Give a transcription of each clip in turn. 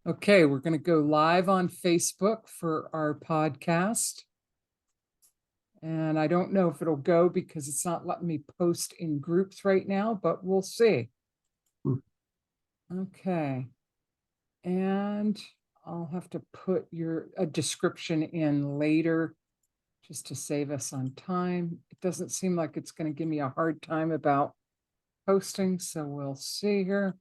Okay, we're going to go live on Facebook for our podcast. And I don't know if it'll go because it's not letting me post in groups right now, but we'll see. Okay. And I'll have to put a description in later just to save us on time. It doesn't seem like it's going to give me a hard time about posting, so we'll see here.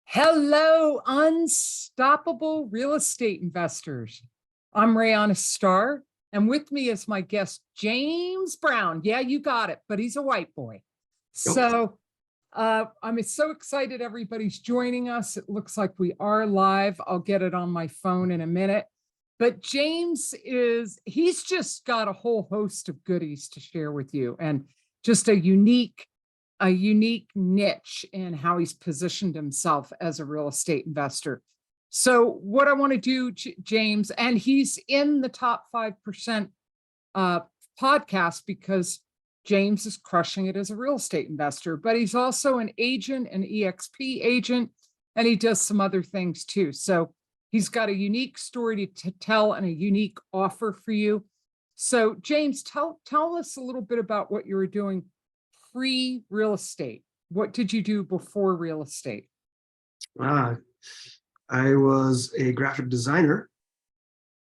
Hello, unstoppable real estate investors. I'm realestate, and with me is my guest, James Brown. Yeah, you got it, but he's a white boy. So I'm so excited everybody's joining us. It looks like we are live. I'll get it on my phone in a minute. But James he's just got a whole host of goodies to share with you, and just a unique niche in how he's positioned himself as a real estate investor. So what I want to do, James, and he's in the top 5% podcast because James is crushing it as a real estate investor, but he's also an agent, an EXP agent, and he does some other things too. So he's got a unique story to tell and a unique offer for you. So James, tell us a little bit about what you were doing pre-real estate. What did you do before real estate? I was a graphic designer.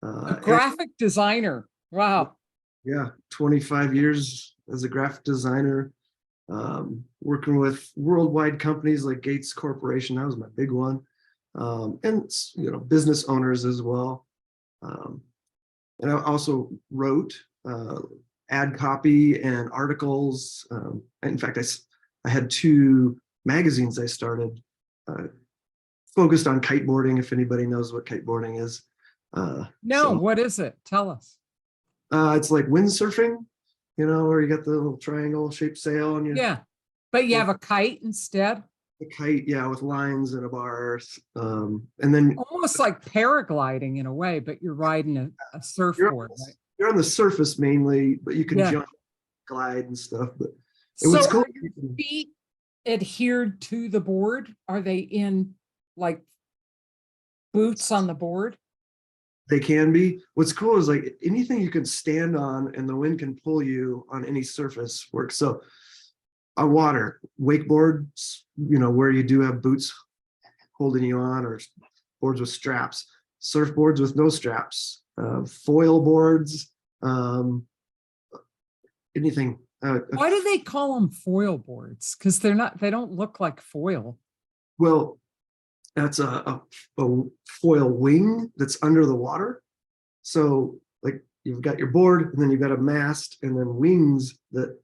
A graphic designer. Wow. Yeah, 25 years as a graphic designer, working with worldwide companies like Gates Corporation. That was my big one. And business owners as well. And I also wrote ad copy and articles. In fact, I had 2 magazines I started focused on kiteboarding, if anybody knows what kiteboarding is. No, what is it? Tell us. It's like windsurfing, where you got the little triangle shaped sail and but you have a kite instead. A kite, yeah, with lines and a bar, and then almost like paragliding in a way, but you're riding a surfboard. You're on the surface mainly, but you can jump, glide and stuff. But so cool. Are your feet adhered to the board? Are they in like boots on the board? They can be. What's cool is like anything you can stand on and the wind can pull you on any surface works. So water, wakeboards, where you do have boots holding you on, or boards with straps, surfboards with no straps, foil boards, anything. Why do they call them foil boards? Because they don't look like foil. Well, that's a foil wing that's under the water. So like you've got your board and then you've got a mast and then wings that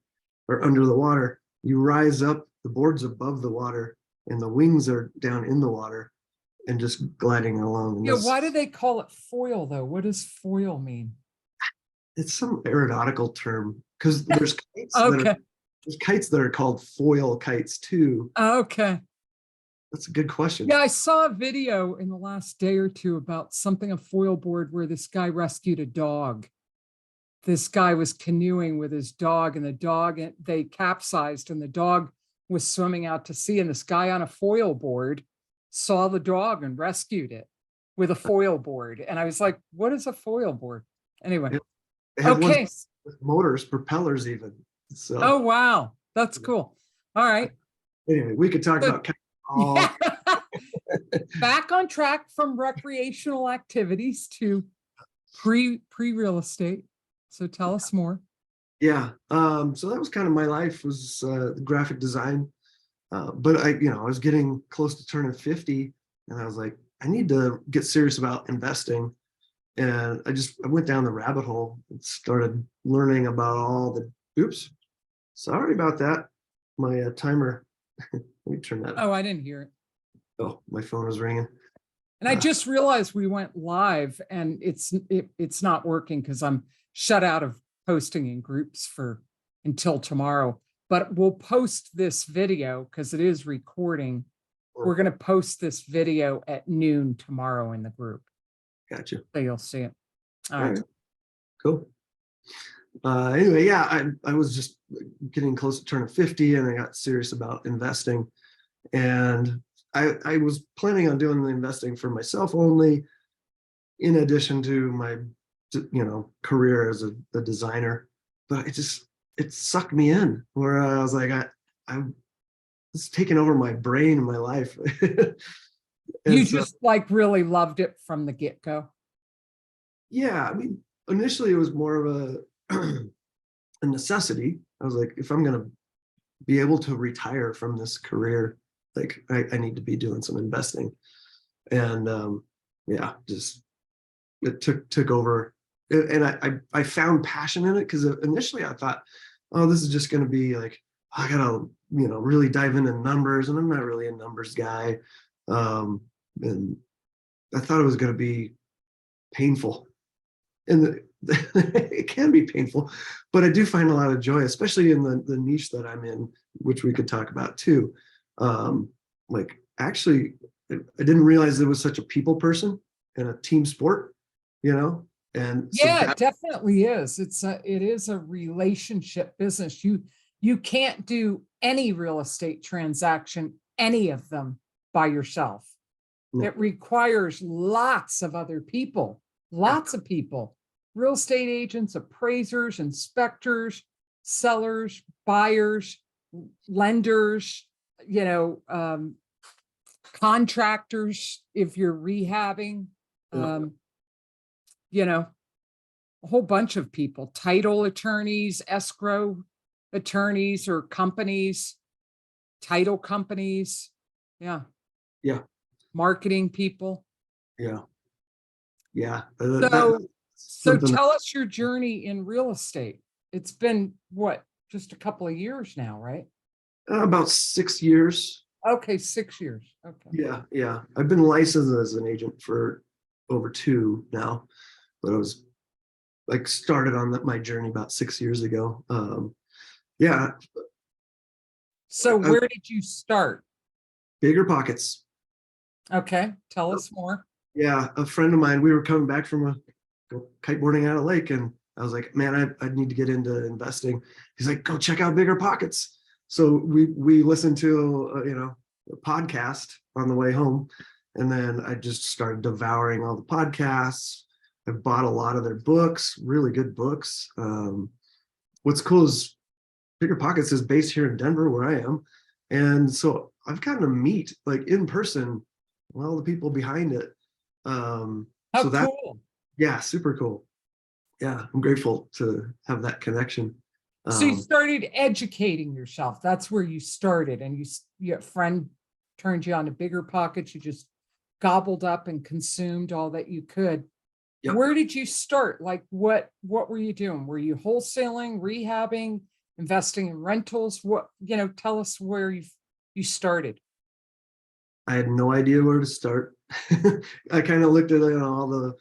are under the water. You rise up, the board's above the water and the wings are down in the water and just gliding along. Yeah, why do they call it foil though? What does foil mean? It's some aeronautical term because there's kites there's kites that are called foil kites too. Okay. That's a good question. Yeah, I saw a video in the last day or two about a foil board where this guy rescued a dog. This guy was canoeing with his dog and they capsized and the dog was swimming out to sea, and this guy on a foil board saw the dog and rescued it with a foil board. And I was like, what is a foil board? Anyway. Okay. With motors, propellers even. So. Oh, wow. That's cool. All right. Anyway, we could talk about back on track from recreational activities to pre-real estate. So tell us more. Yeah. So that was kind of my life, was graphic design. But I was getting close to turning 50 and I was like, I need to get serious about investing. And I went down the rabbit hole and started learning about all the, sorry about that. My timer, let me turn that. Oh, I didn't hear it. Oh, my phone was ringing. And I just realized we went live and it's not working because I'm shut out of posting in groups until tomorrow. But we'll post this video because it is recording. We're going to post this video at noon tomorrow in the group. Gotcha. So you'll see it. All right. Cool. Anyway, yeah, I was just getting close to turning 50 and I got serious about investing. And I was planning on doing the investing for myself only, in addition to my, career as a designer. But it sucked me in where I was like, I it's taken over my brain and my life. You And so, just like really loved it from the get-go. yeah, I mean, initially it was more of a necessity. I was like, if I'm going to be able to retire from this career, like I need to be doing some investing. And yeah, just it took over. And I found passion in it because initially I thought, oh, this is just going to be like, I gotta, really dive into numbers, and I'm not really a numbers guy. And I thought it was going to be painful, and it can be painful, but I do find a lot of joy, especially in the niche that I'm in, which we could talk about too. Like actually, I didn't realize it was such a people person and a team sport, and so Yeah, it that, definitely is. It is a relationship business. You can't do any real estate transaction, any of them by yourself. no, It requires lots of other people, yeah, lots of people, real estate agents, appraisers, inspectors, sellers, buyers, lenders, contractors, if you're rehabbing, yeah, you know, a whole bunch of people, title attorneys, escrow attorneys or companies, title companies. Yeah. yeah, Marketing people. yeah, yeah. So, so Something that, tell us your journey in real estate. It's been what, just a couple of years now, right? about 6 years. Okay, 6 years. Okay. Yeah, yeah. I've been licensed as an agent for over 2 now, but I was like started on my journey about 6 years ago. Yeah, So I, where did you start? bigger pockets. Okay, tell us more. Yeah, a friend of mine, we were coming back from a kiteboarding out of lake, and I was like, man, I need to get into investing. He's like, go check out Bigger Pockets. So we listened to a podcast on the way home, and then I just started devouring all the podcasts. I've bought a lot of their books, really good books. What's cool is Bigger Pockets is based here in Denver, where I am, and so I've gotten to meet like in person, well, the people behind it. How So that, cool. yeah, super cool. Yeah, I'm grateful to have that connection. So you Um, started educating yourself. That's where you started, and your friend turned you on to Bigger Pockets. You just gobbled up and consumed all that you could. yep. Where did you start? Like what were you doing? Were you wholesaling, rehabbing, investing in rentals? What, tell us where you started. I had no idea where to start. I kind of looked at all the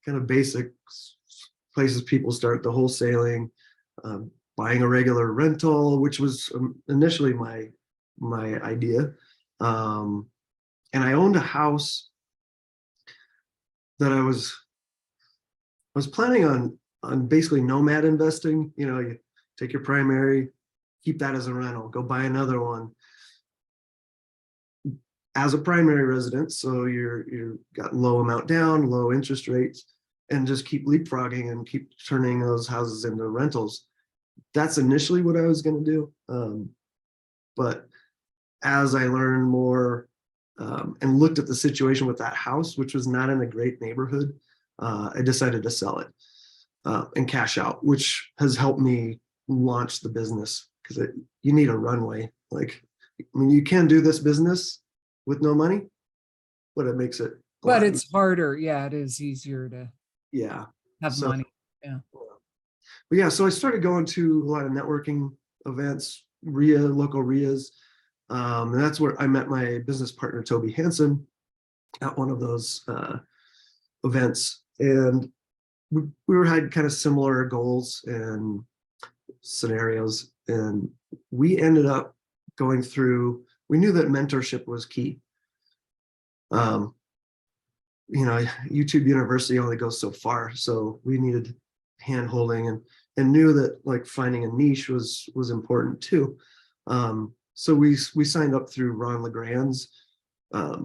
kind of basic places people start, the wholesaling, buying a regular rental, which was initially my idea. And I owned a house that I was planning on basically nomad investing. You take your primary, keep that as a rental, go buy another one as a primary residence. So you're got low amount down, low interest rates, and just keep leapfrogging and keep turning those houses into rentals. That's initially what I was going to do. But as I learned more and looked at the situation with that house, which was not in a great neighborhood, I decided to sell it and cash out, which has helped me launch the business because you need a runway. Like, I mean, you can do this business with no money, but it makes it a But lot it's harder. Yeah, it is easier to yeah. have So, money. Yeah. but yeah, so I started going to a lot of networking events, local RIAs. And that's where I met my business partner, Toby Hansen, at one of those events. And we had kind of similar goals and scenarios. And we ended up going through, we knew that mentorship was key. Um, YouTube University only goes so far. So we needed hand holding, and and knew that like finding a niche was important too. So we signed up through Ron LeGrand's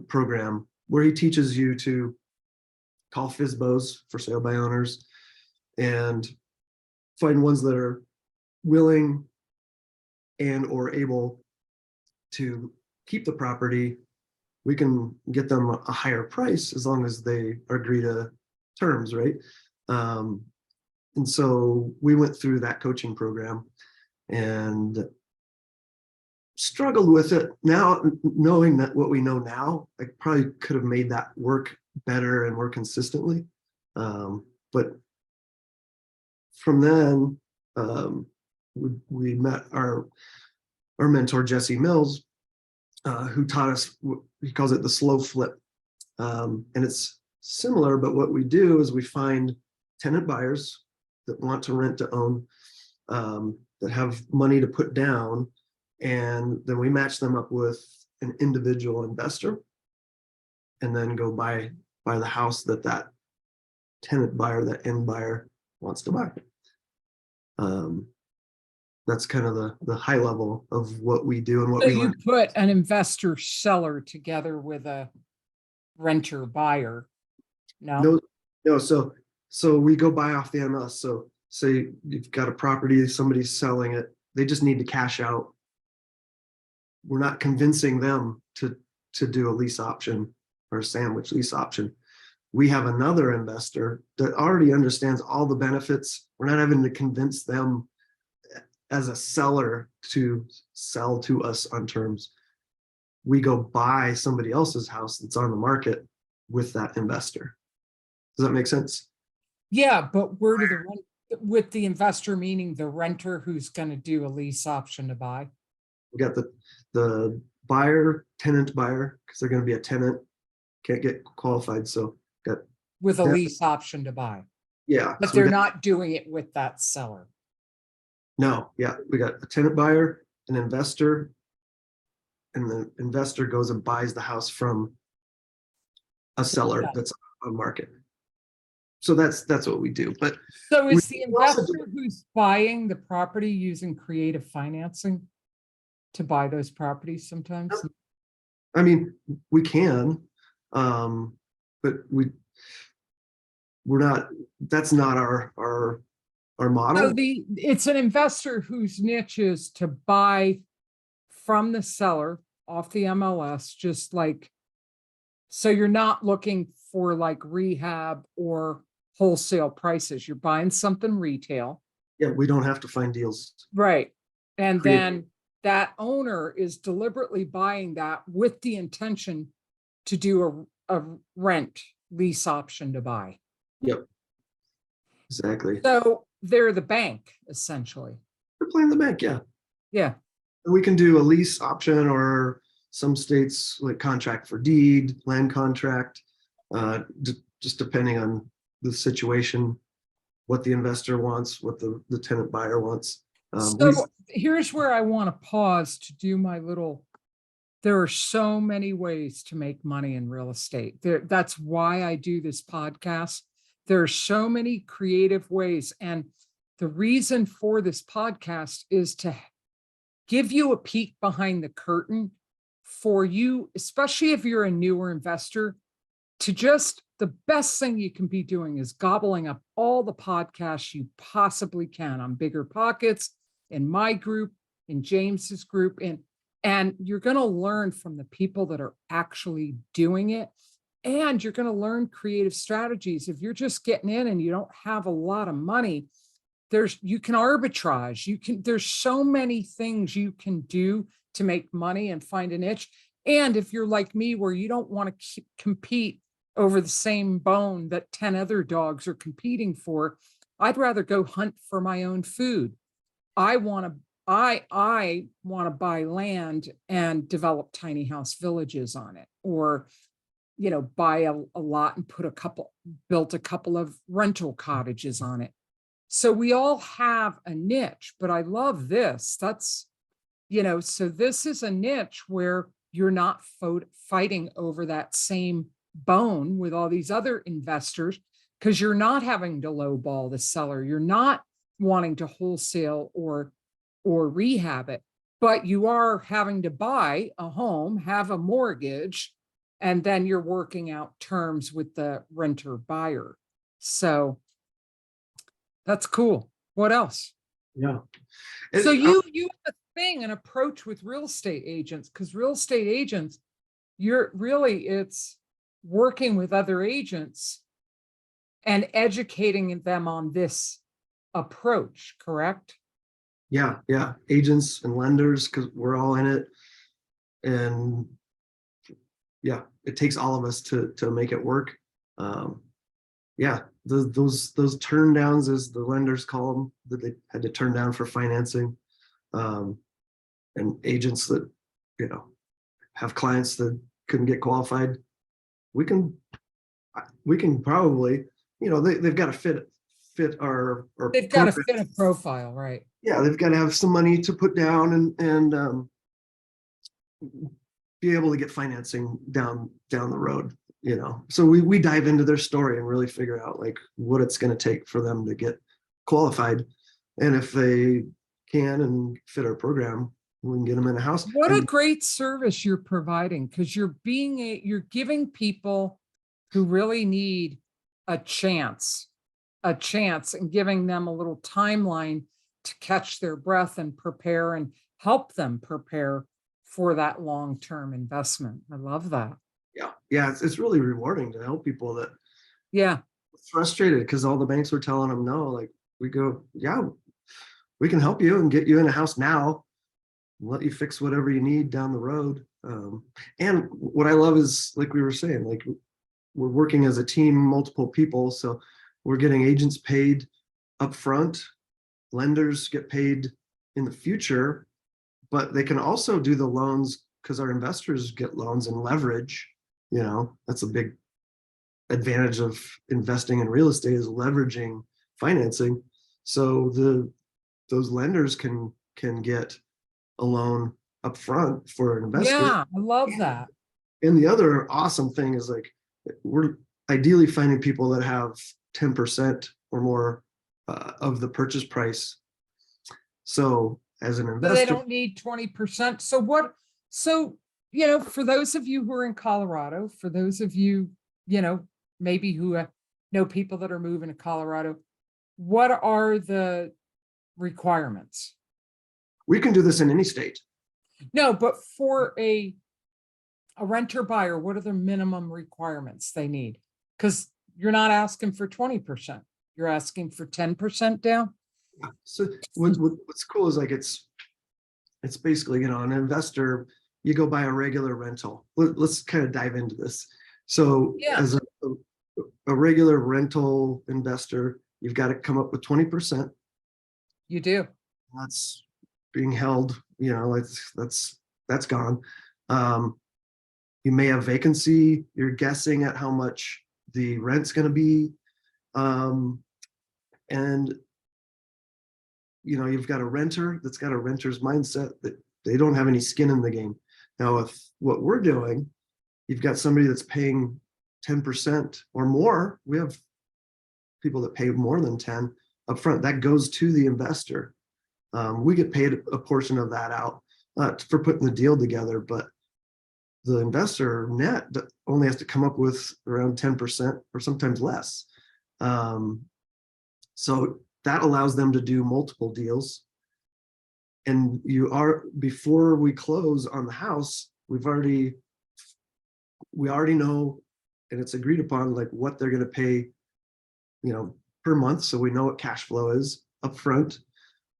program, where he teaches you to call FSBOs, for sale by owners, and find ones that are willing and or able to keep the property. We can get them a higher price as long as they agree to terms, right? And so we went through that coaching program and struggled with it. Now, knowing that what we know now, I probably could have made that work better and more consistently. But from then, we met our mentor, Jesse Mills, who taught us, he calls it the slow flip. And it's similar, but what we do is we find tenant buyers that want to rent to own, that have money to put down, and then we match them up with an individual investor, and then go buy the house that tenant buyer, that end buyer wants to buy. That's kind of the high level of what we do and what So we you learn. put an investor seller together with a renter buyer? No? No, so we go buy off the MLS. So say you've got a property, somebody's selling it, they just need to cash out. We're not convincing them to do a lease option or a sandwich lease option. We have another investor that already understands all the benefits. We're not having to convince them as a seller to sell to us on terms. We go buy somebody else's house that's on the market with that investor. Does that make sense? Yeah, but where do with the investor, meaning the renter who's going to do a lease option to buy? We got the buyer, tenant buyer, because they're going to be a tenant, can't get qualified. So got with a lease option to buy. Yeah. But they're not doing it with that seller. No, yeah, we got a tenant buyer, an investor, and the investor goes and buys the house from a seller that's on market. So that's what we do. But so is the investor who's buying the property using creative financing to buy those properties sometimes? I mean, we can, but we're not, that's not our model. So it's an investor whose niche is to buy from the seller off the MLS, just like, so you're not looking for like rehab or wholesale prices. You're buying something retail. Yeah, we don't have to find deals. Right. And then that owner is deliberately buying that with the intention to do a rent lease option to buy. Yep. Exactly. So they're the bank, essentially. We're playing the bank, yeah. Yeah. We can do a lease option, or some states like contract for deed, land contract, just depending on the situation, what the investor wants, what the tenant buyer wants. So here's where I want to pause to do my little, there are so many ways to make money in real estate. That's why I do this podcast. There are so many creative ways. And the reason for this podcast is to give you a peek behind the curtain for you, especially if you're a newer investor, to just, the best thing you can be doing is gobbling up all the podcasts you possibly can on Bigger Pockets, in my group, in James's group, and you're going to learn from the people that are actually doing it. And you're going to learn creative strategies. If you're just getting in and you don't have a lot of money, you can arbitrage. There's so many things you can do to make money and find a niche. And if you're like me, where you don't want to compete over the same bone that 10 other dogs are competing for, I'd rather go hunt for my own food. I want to buy land and develop tiny house villages on it, or buy a lot and built a couple of rental cottages on it. So we all have a niche, but I love this. That's, so this is a niche where you're not fighting over that same bone with all these other investors, because you're not having to lowball the seller. You're not wanting to wholesale or rehab it, but you are having to buy a home, have a mortgage, and then you're working out terms with the renter buyer. So that's cool. What else? Yeah. So And, you have a thing, an approach with real estate agents, because real estate agents, it's working with other agents and educating them on this approach, correct? yeah, agents and lenders, because we're all in it. And yeah, it takes all of us to make it work. Yeah, those turn downs, as the lenders call them, that they had to turn down for financing. And agents that, have clients that couldn't get qualified. We can probably, they've got to fit our They've got to program. fit a profile, right? Yeah, they've got to have some money to put down and be able to get financing down the road. So we dive into their story and really figure out like what it's going to take for them to get qualified, and if they can and fit our program, we can get them in a house. What a great service you're providing, because you're giving people who really need a chance and giving them a little timeline to catch their breath and prepare and help them prepare for that long-term investment. I love that. Yeah, it's really rewarding to help people that Yeah. frustrated because all the banks were telling them no. Like we go, yeah, we can help you and get you in a house now, let you fix whatever you need down the road. And what I love is, like we were saying, like we're working as a team, multiple people, so we're getting agents paid up front, lenders get paid in the future, but they can also do the loans because our investors get loans and leverage. That's a big advantage of investing in real estate, is leveraging financing. So those lenders can get a loan up front for an investor. Yeah, I love that. And the other awesome thing is, like, we're ideally finding people that have 10% or more of the purchase price. So as an investor, they don't need 20%. So, for those of you who are in Colorado, for those of you, maybe who know people that are moving to Colorado, what are the requirements? we can do this in any state. No, but for a renter buyer, what are the minimum requirements they need? Because you're not asking for 20%. You're asking for 10% down. So what's cool is, like, it's basically, an investor, you go buy a regular rental. Let's kind of dive into this. So Yeah. as a regular rental investor, you've got to come up with 20%. You do. That's being held, that's gone. You may have vacancy. You're guessing at how much the rent's going to be. And you've got a renter that's got a renter's mindset that they don't have any skin in the game. Now, with what we're doing, you've got somebody that's paying 10% or more. We have people that pay more than 10 upfront. That goes to the investor. We get paid a portion of that out for putting the deal together, but the investor net only has to come up with around 10% or sometimes less. So that allows them to do multiple deals. And before we close on the house, we already know, and it's agreed upon, like what they're going to pay, per month. So we know what cash flow is up front.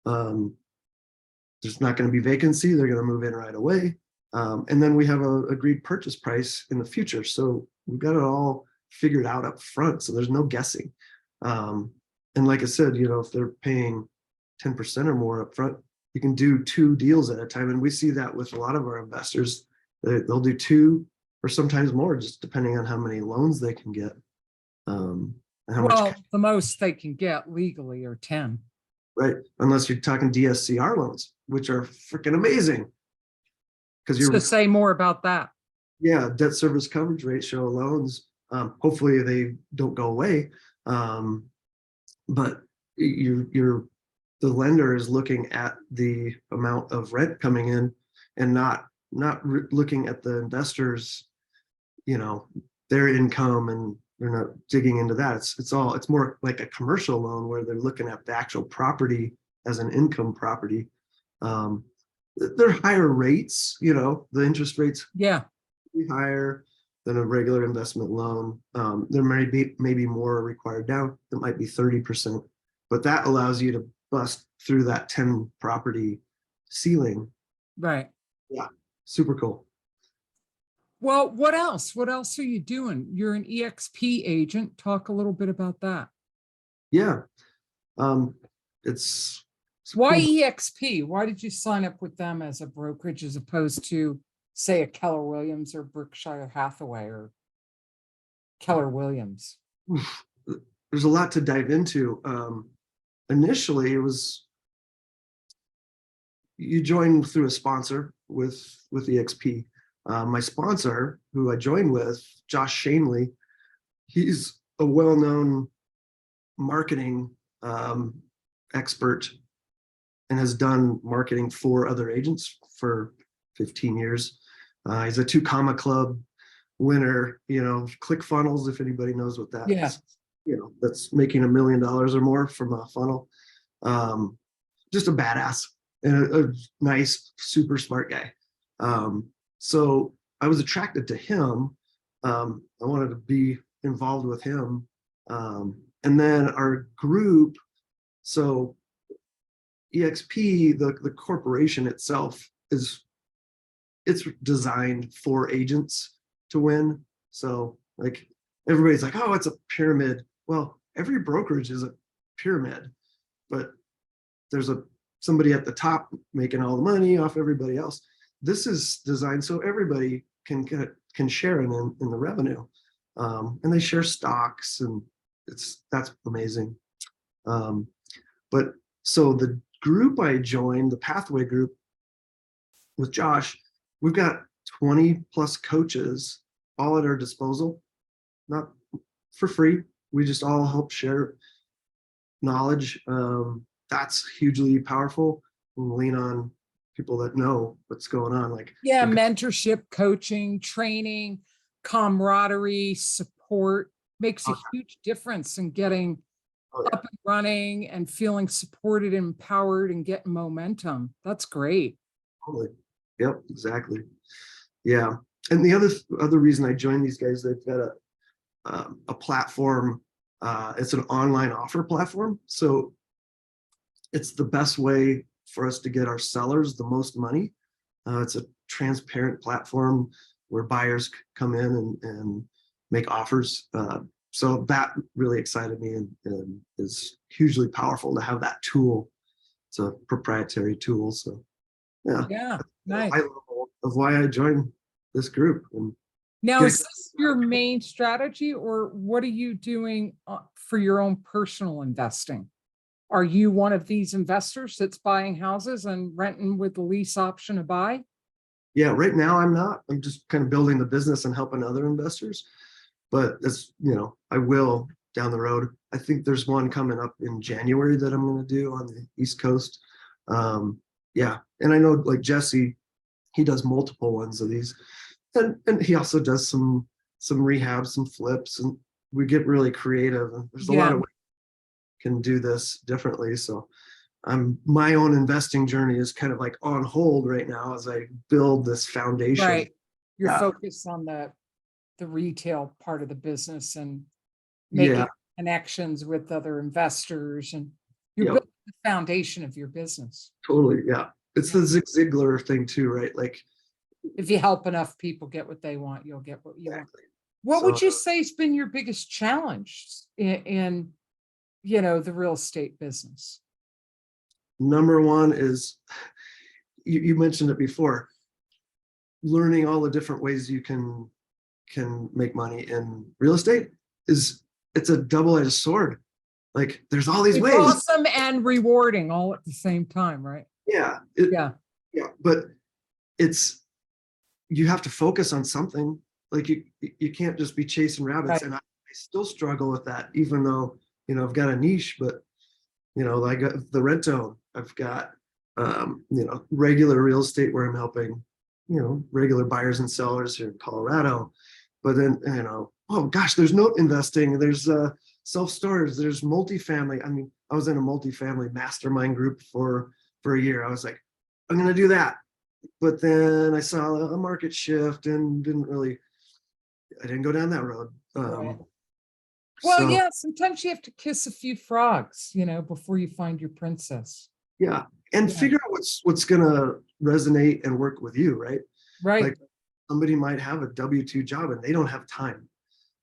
There's not going to be vacancy. They're going to move in right away. And then we have a agreed purchase price in the future. So we've got it all figured out up front. So there's no guessing. And like I said, if they're paying 10% or more up front, you can do 2 deals at a time. And we see that with a lot of our investors. They'll do 2 or sometimes more, just depending on how many loans they can get. And how much, the most they can get legally are 10. right? Unless you're talking DSCR loans, which are freaking amazing. Because So say more about that. Yeah, debt service coverage ratio loans. Hopefully they don't go away. But you're the lender is looking at the amount of rent coming in and not looking at the investors, their income, and they're not digging into that. It's more like a commercial loan where they're looking at the actual property as an income property. They're higher rates, the interest rates Yeah. be higher than a regular investment loan. There may be maybe more required down. It might be 30%, but that allows you to bust through that 10 property ceiling. Right. Yeah, super cool. Well, what else? What else are you doing? You're an EXP agent. Talk a little bit about that. Yeah. It's Why cool. EXP? Why did you sign up with them as a brokerage as opposed to, say, a Keller Williams or Berkshire Hathaway or Keller Williams? There's a lot to dive into. Initially, it was you join through a sponsor with EXP. My sponsor, who I joined with, Josh Shanley, he's a well-known marketing expert and has done marketing for other agents for 15 years. He's a 2 Comma Club winner, ClickFunnels, if anybody knows what that Yeah. is. That's making $1 million or more from a funnel. Just a badass and a nice, super smart guy. So I was attracted to him. I wanted to be involved with him. And then our group, so EXP, the corporation itself it's designed for agents to win. So like everybody's like, oh, it's a pyramid. Well, every brokerage is a pyramid, but there's somebody at the top making all the money off everybody else. This is designed so everybody can share in the revenue, and they share stocks, and that's amazing. But so the group I joined, the Pathway group with Josh, we've got 20 plus coaches all at our disposal, not for free. We just all help share knowledge. That's hugely powerful. We'll lean on people that know what's going on. Yeah, mentorship, coaching, training, camaraderie, support makes a huge difference in getting up and running and feeling supported, empowered, and getting momentum. That's great. Totally. Yep, exactly. Yeah. And the other reason I joined these guys, they've got a platform. It's an online offer platform. So it's the best way for us to get our sellers the most money. It's a transparent platform where buyers come in and make offers. So that really excited me and is hugely powerful to have that tool. It's a proprietary tool. So Yeah, nice. high level of why I joined this group. And now, is this your main strategy, or what are you doing for your own personal investing? Are you one of these investors that's buying houses and renting with the lease option to buy? Yeah, right now I'm not. I'm just kind of building the business and helping other investors. But as I will down the road. I think there's one coming up in January that I'm going to do on the East Coast. Yeah, and I know like Jesse, he does multiple ones of these, and he also does some rehab, some flips, and we get really creative. And there's a lot of ways we can do this differently. So my own investing journey is kind of like on hold right now as I build this foundation. Right. You're focused on the retail part of the business and making connections with other investors, and you're building the foundation of your business. Totally. Yeah. It's the Zig Ziglar thing too, right? Like if you help enough people get what they want, you'll get what you want. What would you say has been your biggest challenge in the real estate business? Number one is, you mentioned it before, learning all the different ways you can make money in real estate. It's a double-edged sword. Like there's all these ways. Awesome and rewarding all at the same time, right? Yeah. But you have to focus on something. Like you can't just be chasing rabbits. Right. And I still struggle with that, even though, I've got a niche, but You know, like the rent own. I've got, regular real estate where I'm helping, regular buyers and sellers here in Colorado. But then, oh gosh, there's note investing, there's self-storage, there's multifamily. I mean, I was in a multifamily mastermind group for a year. I was like, I'm gonna do that. But then I saw a market shift and I didn't go down that road. Right. Well, So yeah, sometimes you have to kiss a few frogs, before you find your princess. yeah, and Yeah. figure out what's gonna resonate and work with you, right? Right, Like somebody might have a W-2 job and they don't have time.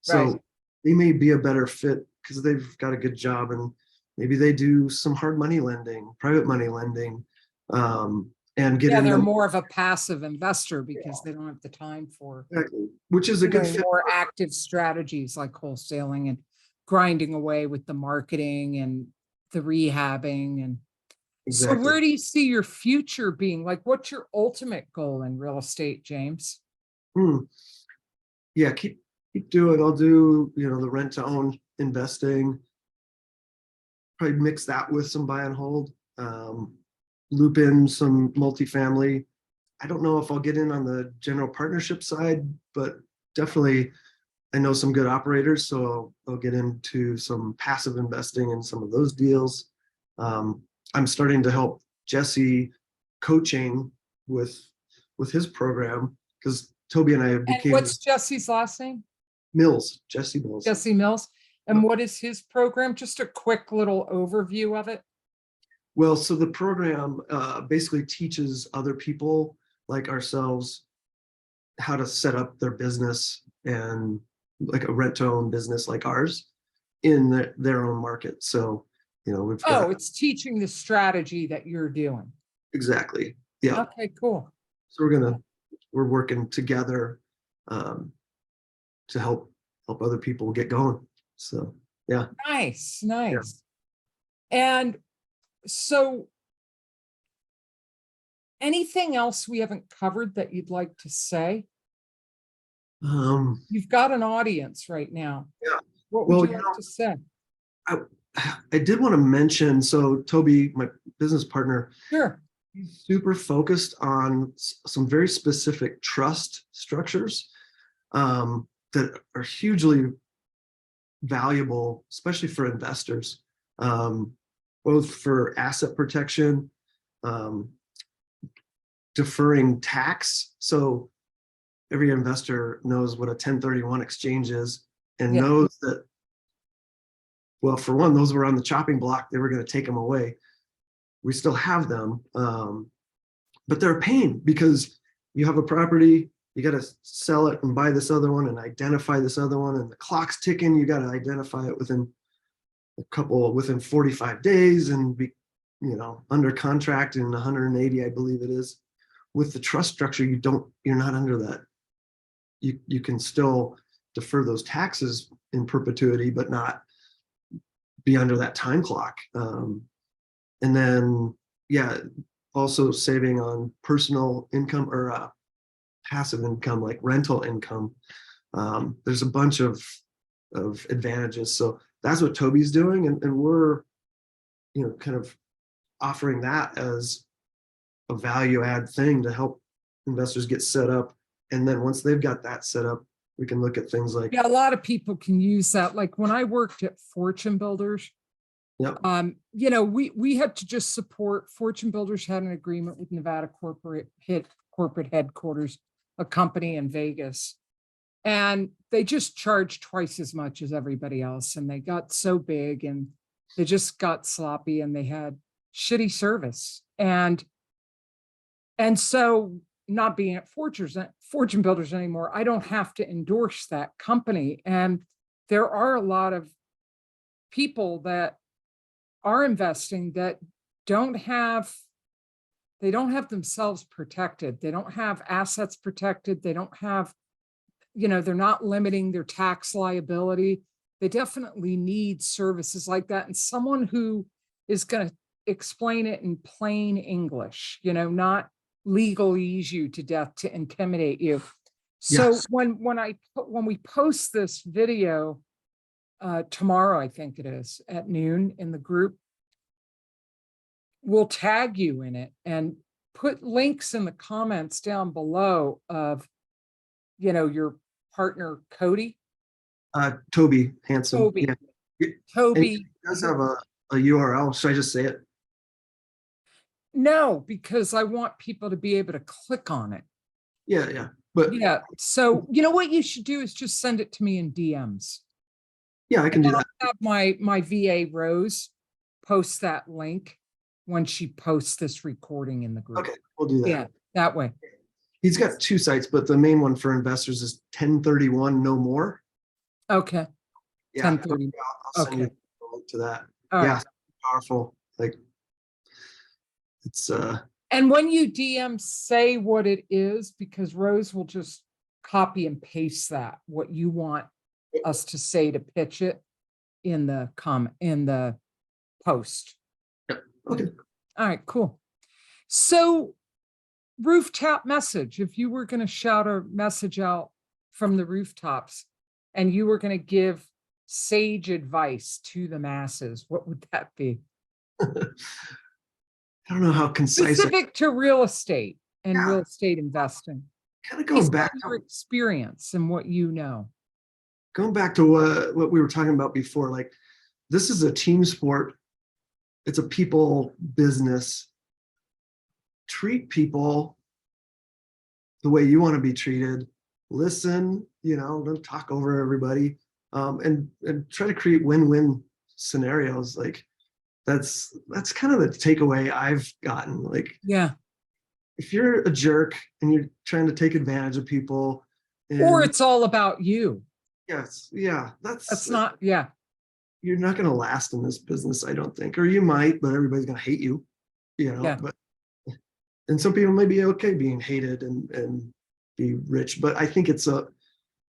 right. So they may be a better fit because they've got a good job and maybe they do some hard money lending, private money lending, and get Yeah, in they're them. more of a passive investor because they don't have the time for Exactly, which is a good fit. more active strategies like wholesaling and grinding away with the marketing and the rehabbing. And so Exactly. where do you see your future being? Like, what's your ultimate goal in real estate, James? Hmm. Yeah, keep doing. I'll do, the rent to own investing. Probably mix that with some buy and hold. Loop in some multifamily. I don't know if I'll get in on the general partnership side, but definitely I know some good operators, so I'll get into some passive investing in some of those deals. I'm starting to help Jesse coaching with his program because Toby and I And became what's Jesse's last name? Mills, Jesse Mills. Jesse Mills. And what is his program? Just a quick little overview of it. Well, so the program basically teaches other people like ourselves how to set up their business and like a rent to own business like ours in their own market. So, we've Oh, got it's teaching the strategy that you're doing. exactly. Yeah. Okay, cool. So we're working together um, to help other people get going. So yeah. Nice, Yeah. nice. And so anything else we haven't covered that you'd like to say? Um, You've got an audience right now. yeah. What would Well, you like to say? I, I did want to mention, so Toby, my business partner, Sure. he's super focused on some very specific trust structures that are hugely valuable, especially for investors, both for asset protection, um, deferring tax. So every investor knows what a 1031 exchange is and Yeah. knows that, well, for one, those were on the chopping block. They were going to take them away. We still have them, but they're a pain because you have a property, you got to sell it and buy this other one and identify this other one, and the clock's ticking. You got to identify it within 45 days and be, under contract in 180, I believe it is. With the trust structure, you're not under that. You can still defer those taxes in perpetuity, but not be under that time clock. And then, yeah, also saving on personal income or passive income like rental income. There's a bunch of advantages. So that's what Toby's doing, and we're kind of offering that as a value add thing to help investors get set up. And then once they've got that set up, we can look at things like Yeah, a lot of people can use that. Like when I worked at Fortune Builders, yep. We had to just support. Fortune Builders had an agreement with Nevada corporate headquarters, a company in Vegas, and they just charged twice as much as everybody else. And they got so big and they just got sloppy and they had shitty service. And so not being at Fortune Builders anymore, I don't have to endorse that company. And there are a lot of people that are investing that don't have themselves protected. They don't have assets protected. They don't have, they're not limiting their tax liability. They definitely need services like that. And someone who is going to explain it in plain English, not legalese you to death to intimidate you. So Yes. when we post this video tomorrow, I think it is at noon in the group, we'll tag you in it and put links in the comments down below of, your partner, Cody. Toby Hanson. Toby. Yeah. And Toby. he does have a URL. Should I just say it? No, because I want people to be able to click on it. Yeah, yeah. But Yeah. So you know what you should do is just send it to me in DMs. yeah, I can do that. I'll have my VA Rose post that link when she posts this recording in the group. Okay, we'll do that. Yeah, that way. He's got two sites, but the main one for investors is 1031 No More. Okay. Yeah, 1030. I'll send you Okay. a link to that. All Yeah, right. powerful. Like it's And when you DM, say what it is, because Rose will just copy and paste that, what you want us to say to pitch it in the post. okay. All right, cool. So rooftop message, if you were going to shout a message out from the rooftops and you were going to give sage advice to the masses, what would that be? I don't know how concise. Specific to real estate and real estate investing. Kind of going back to your experience and what you know. Going back to what we were talking about before, like this is a team sport. It's a people business. Treat people the way you want to be treated. Listen, don't talk over everybody, and try to create win-win scenarios. Like that's kind of the takeaway I've gotten. Like, yeah, if you're a jerk and you're trying to take advantage of people, or it's all about you. Yes, yeah, that's not. Yeah, you're not going to last in this business, I don't think, or you might, but everybody's going to hate you. Yeah. But and some people may be okay being hated and be rich, but I think it's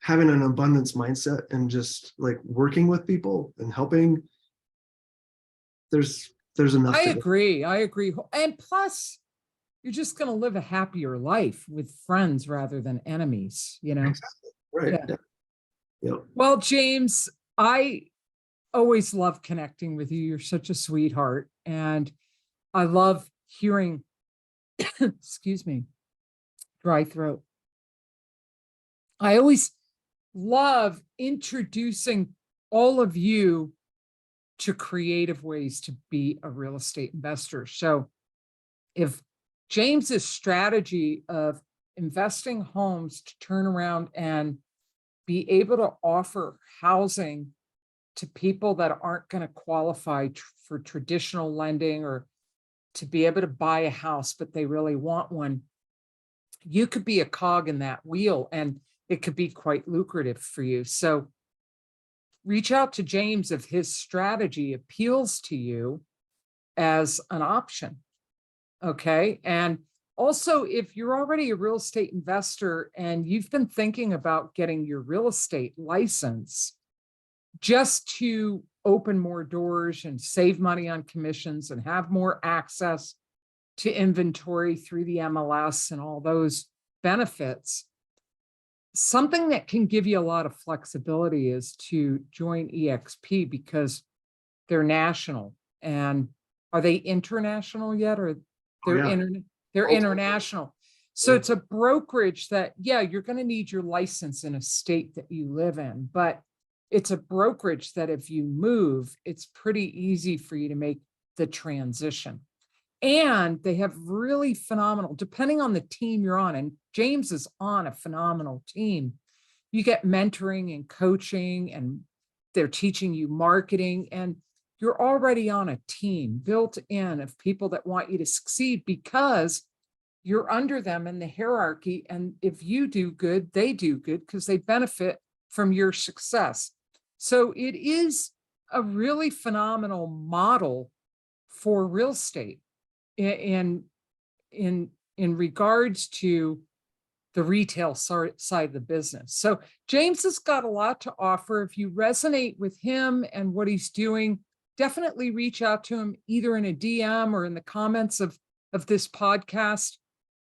having an abundance mindset and just like working with people and helping. There's enough. I agree. And plus, you're just going to live a happier life with friends rather than enemies, Exactly. Right. Yeah. Yeah. Yep. Well, James, I always love connecting with you. You're such a sweetheart. And I love hearing, excuse me, dry throat. I always love introducing all of you to creative ways to be a real estate investor. So if James's strategy of investing homes to turn around and be able to offer housing to people that aren't going to qualify for traditional lending or to be able to buy a house, but they really want one, you could be a cog in that wheel and it could be quite lucrative for you. So reach out to James if his strategy appeals to you as an option. Okay. And also, if you're already a real estate investor and you've been thinking about getting your real estate license just to open more doors and save money on commissions and have more access to inventory through the MLS and all those benefits, something that can give you a lot of flexibility is to join EXP because they're national. And are they international yet? Or they're international. So it's a brokerage that, yeah, you're going to need your license in a state that you live in, but it's a brokerage that if you move, it's pretty easy for you to make the transition. And they have really phenomenal, depending on the team you're on, and James is on a phenomenal team, you get mentoring and coaching, and they're teaching you marketing, and you're already on a team built in of people that want you to succeed because you're under them in the hierarchy. And if you do good, they do good because they benefit from your success. So it is a really phenomenal model for real estate in regards to the retail side of the business. So James has got a lot to offer. If you resonate with him and what he's doing, definitely reach out to him either in a DM or in the comments of this podcast,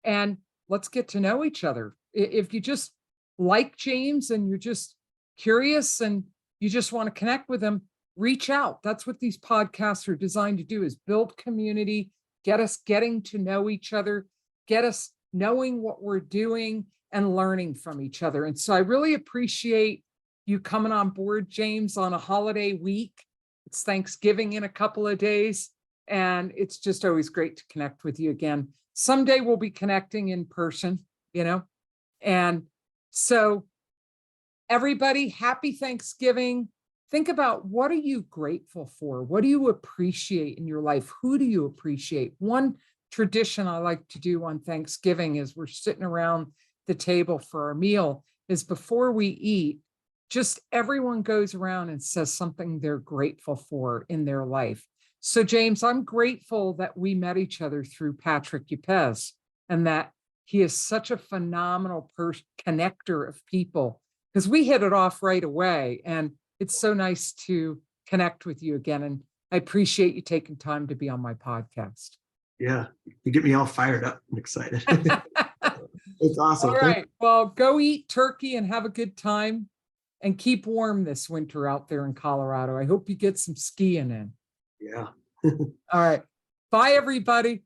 and let's get to know each other. If you just like James and you're just curious and you just want to connect with him, reach out. That's what these podcasts are designed to do, is build community, get us getting to know each other, get us knowing what we're doing and learning from each other. And so I really appreciate you coming on board, James, on a holiday week. It's Thanksgiving in a couple of days, and it's just always great to connect with you again. Someday we'll be connecting in person, and so everybody, happy Thanksgiving. Think about, what are you grateful for? What do you appreciate in your life? Who do you appreciate? One tradition I like to do on Thanksgiving as we're sitting around the table for our meal is, before we eat, just everyone goes around and says something they're grateful for in their life. So James, I'm grateful that we met each other through Patrick Ypez, and that he is such a phenomenal connector of people, because we hit it off right away. And it's so nice to connect with you again. And I appreciate you taking time to be on my podcast. Yeah, you get me all fired up and excited. It's awesome. All right. Well, go eat turkey and have a good time, and keep warm this winter out there in Colorado. I hope you get some skiing in. Yeah. All right. Bye, everybody.